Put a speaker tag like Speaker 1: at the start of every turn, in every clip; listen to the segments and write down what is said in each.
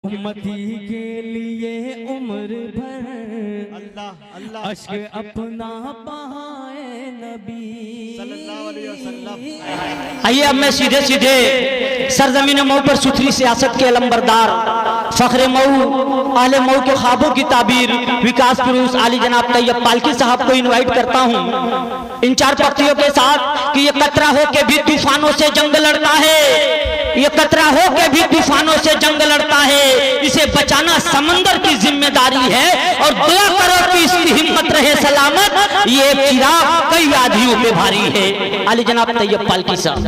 Speaker 1: उम्मती के लिए उम्र भर
Speaker 2: अल्लाह अल्लाह
Speaker 1: अश्क अपना बहाए नबी
Speaker 2: सल्लल्लाहु अलैहि वसल्लम।
Speaker 3: आइए अब मैं सीधे सीधे सरजमीन मऊ पर सुथरी सियासत के अलंबरदार फखरे मऊ आले मऊ के ख्वाबों की ताबीर विकास पुरुष आली जनाब तैयब पालकी साहब को इनवाइट करता हूँ इन चार पक्तियों के साथ कि ये कतरा हो के भी तूफानों से जंग लड़ता है, ये कतरा हो के भी तूफानों से जंग लड़ता है, इसे बचाना समंदर की जिम्मेदारी है और दुआ करो कि इसकी हिम्मत रहे सलामत, ये चिराग कई आधियों पे भारी है। आली जनाब तैयब पालकी साहब।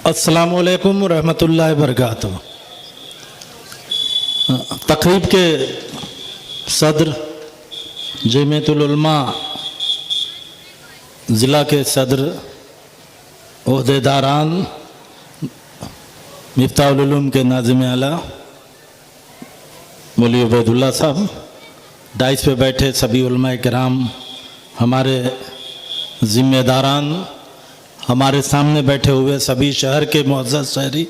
Speaker 4: अस्सलामु अलैकुम व रहमतुल्लाहि व बरकातुहू। तकरीब के सदर जमीयतुल उलमा ज़िला के सदर ओहदेदारान मिफ्ताहुल उलूम के नाज़िम आला मौलवी उबैदुल्लाह साहब, डाइस पे बैठे सभी उलमाए किराम, हमारे ज़िम्मेदारान, हमारे सामने बैठे हुए सभी शहर के मुअज़्ज़ज़ शहरी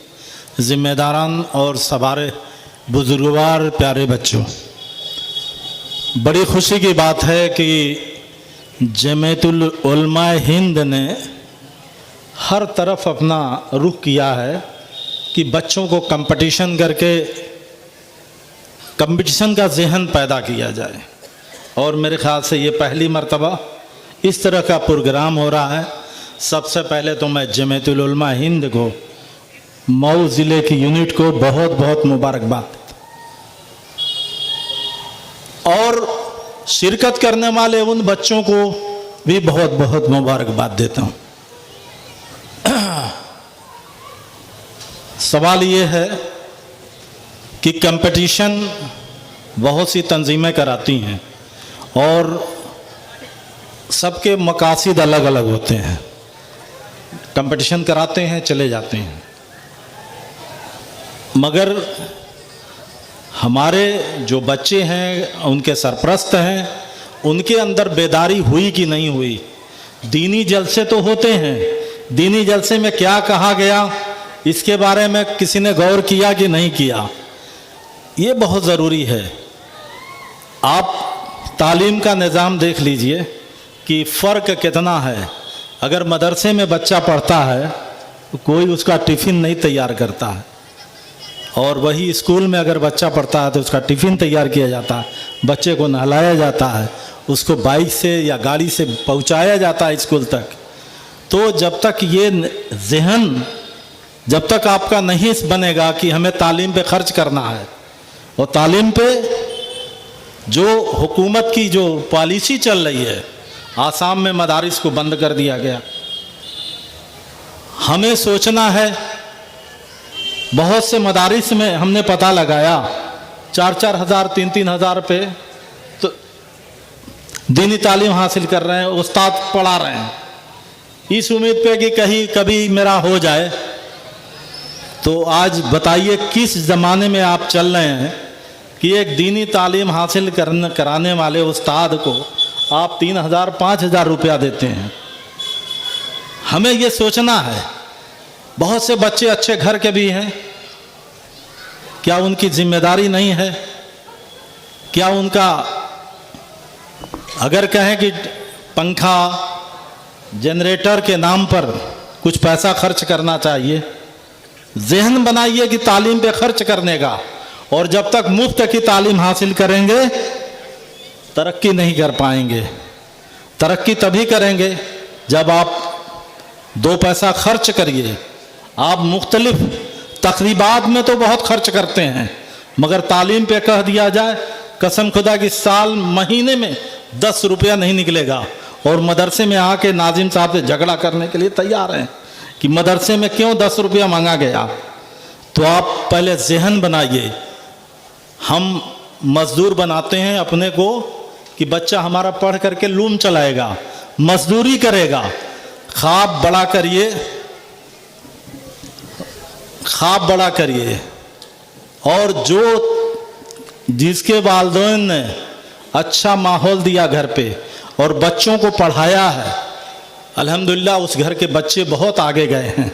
Speaker 4: ज़िम्मेदारान और सवारे बुजुर्गवार प्यारे बच्चों, बड़ी खुशी की बात है कि जमीयतुल उलमा हिंद ने हर तरफ अपना रुख किया है कि बच्चों को कंपटीशन करके कंपटीशन का जहन पैदा किया जाए, और मेरे ख़्याल से ये पहली मर्तबा इस तरह का प्रोग्राम हो रहा है। सबसे पहले तो मैं जमीयतुल उलमा हिंद को, मऊ ज़िले की यूनिट को बहुत बहुत मुबारकबाद देता हूँ, और शिरकत करने वाले उन बच्चों को भी बहुत बहुत मुबारकबाद देता हूँ। सवाल ये है कि कंपटीशन बहुत सी तंजीमें कराती हैं और सबके मकासद अलग अलग होते हैं, कंपटीशन कराते हैं चले जाते हैं, मगर हमारे जो बच्चे हैं उनके सरपरस्त हैं, उनके अंदर बेदारी हुई कि नहीं हुई। दीनी जलसे तो होते हैं, दीनी जलसे में क्या कहा गया इसके बारे में किसी ने गौर किया कि नहीं किया, ये बहुत ज़रूरी है। आप तालीम का निज़ाम देख लीजिए कि फ़र्क कितना है। अगर मदरसे में बच्चा पढ़ता है तो कोई उसका टिफ़िन नहीं तैयार करता है, और वही स्कूल में अगर बच्चा पढ़ता है तो उसका टिफ़िन तैयार किया जाता है, बच्चे को नहलाया जाता है, उसको बाइक से या गाड़ी से पहुंचाया जाता है स्कूल तक। तो जब तक ये जहन, जब तक आपका नहीं बनेगा कि हमें तालीम पे खर्च करना है, और तालीम पे जो हुकूमत की जो पॉलिसी चल रही है, आसाम में मदारिस को बंद कर दिया गया, हमें सोचना है। बहुत से मदारिस में हमने पता लगाया 4-4 हज़ार 3-3 हज़ार पे तो दीनी तालीम हासिल कर रहे हैं, उस्ताद पढ़ा रहे हैं, इस उम्मीद पे कि कहीं कभी मेरा हो जाए। तो आज बताइए किस ज़माने में आप चल रहे हैं कि एक दीनी तालीम हासिल कराने वाले उस्ताद को आप 3,000 5,000 रुपया देते हैं। हमें ये सोचना है। बहुत से बच्चे अच्छे घर के भी हैं, क्या उनकी जिम्मेदारी नहीं है? क्या उनका, अगर कहें कि पंखा जनरेटर के नाम पर कुछ पैसा खर्च करना चाहिए, जहन बनाइए कि तालीम पे खर्च करने का, और जब तक मुफ्त की तालीम हासिल करेंगे तरक्की नहीं कर पाएंगे। तरक्की तभी करेंगे जब आप 2 पैसा खर्च करिए। आप मुख्तलिफ तकरीबात में तो बहुत खर्च करते हैं, मगर तालीम पे कह दिया जाए कसम खुदा की साल महीने में 10 रुपया नहीं निकलेगा, और मदरसे में आके नाजिम साहब से झगड़ा करने के लिए तैयार हैं कि मदरसे में क्यों 10 रुपया मांगा गया। तो आप पहले जहन बनाइए। हम मजदूर बनाते हैं अपने को कि बच्चा हमारा पढ़ करके लूम चलाएगा, मजदूरी करेगा। ख्वाब बड़ा करिए, ख्वाब बड़ा करिए, और जो जिसके वालिदैन ने अच्छा माहौल दिया घर पे और बच्चों को पढ़ाया है, अल्हम्दुलिल्लाह उस घर के बच्चे बहुत आगे गए हैं।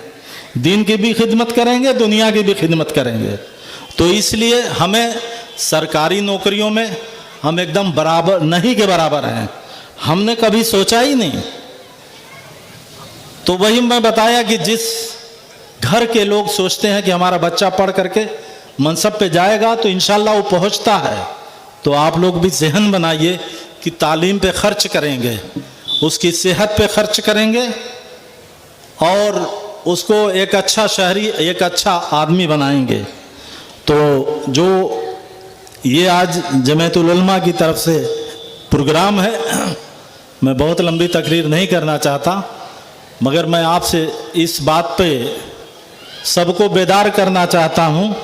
Speaker 4: दीन की भी खिदमत करेंगे, दुनिया की भी खिदमत करेंगे। तो इसलिए हमें सरकारी नौकरियों में हम एकदम बराबर नहीं के बराबर हैं, हमने कभी सोचा ही नहीं। तो वही मैं बताया कि जिस घर के लोग सोचते हैं कि हमारा बच्चा पढ़ करके मनसब पे जाएगा तो इंशाल्लाह वो पहुंचता है। तो आप लोग भी जहन बनाइए कि तालीम पे खर्च करेंगे, उसकी सेहत पे खर्च करेंगे और उसको एक अच्छा शहरी, एक अच्छा आदमी बनाएंगे। तो जो ये आज जमीयतुल उलमा की तरफ से प्रोग्राम है, मैं बहुत लंबी तकरीर नहीं करना चाहता, मगर मैं आपसे इस बात पे सबको बेदार करना चाहता हूँ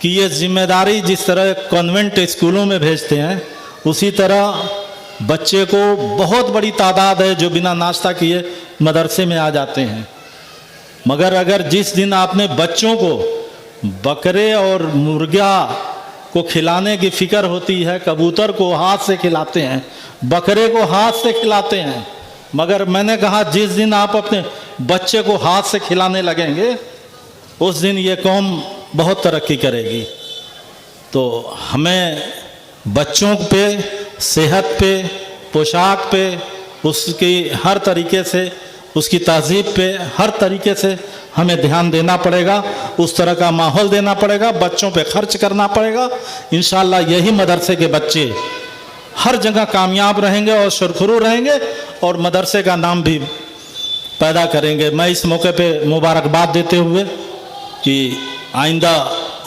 Speaker 4: कि ये जिम्मेदारी जिस तरह कॉन्वेंट स्कूलों में भेजते हैं, उसी तरह बच्चे को बहुत बड़ी तादाद है जो बिना नाश्ता किए मदरसे में आ जाते हैं। मगर अगर जिस दिन आपने बच्चों को बकरे और मुर्गा को खिलाने की फिक्र होती है, कबूतर को हाथ से खिलाते हैं, बकरे को हाथ से खिलाते हैं, मगर मैंने कहा जिस दिन आप अपने बच्चे को हाथ से खिलाने लगेंगे उस दिन ये कौम बहुत तरक्की करेगी। तो हमें बच्चों पे, सेहत पे, पोशाक पे, उसकी हर तरीके से, उसकी तहजीब पे हर तरीके से हमें ध्यान देना पड़ेगा, उस तरह का माहौल देना पड़ेगा, बच्चों पे खर्च करना पड़ेगा। इंशाल्लाह यही मदरसे के बच्चे हर जगह कामयाब रहेंगे और सुरखरू रहेंगे और मदरसे का नाम भी पैदा करेंगे। मैं इस मौके पे मुबारकबाद देते हुए कि आइंदा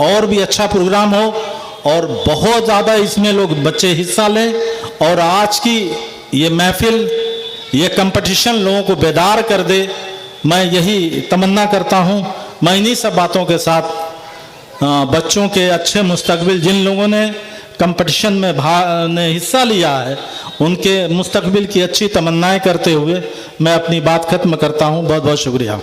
Speaker 4: और भी अच्छा प्रोग्राम हो और बहुत ज़्यादा इसमें लोग बच्चे हिस्सा लें और आज की ये महफिल, ये कंपटीशन लोगों को बेदार कर दे, मैं यही तमन्ना करता हूँ। मैं इन्हीं सब बातों के साथ बच्चों के अच्छे मुस्तकबिल, जिन लोगों ने कंपटीशन में हिस्सा लिया है, उनके मुस्तकबिल की अच्छी तमन्नाएं करते हुए मैं अपनी बात ख़त्म करता हूँ। बहुत बहुत शुक्रिया।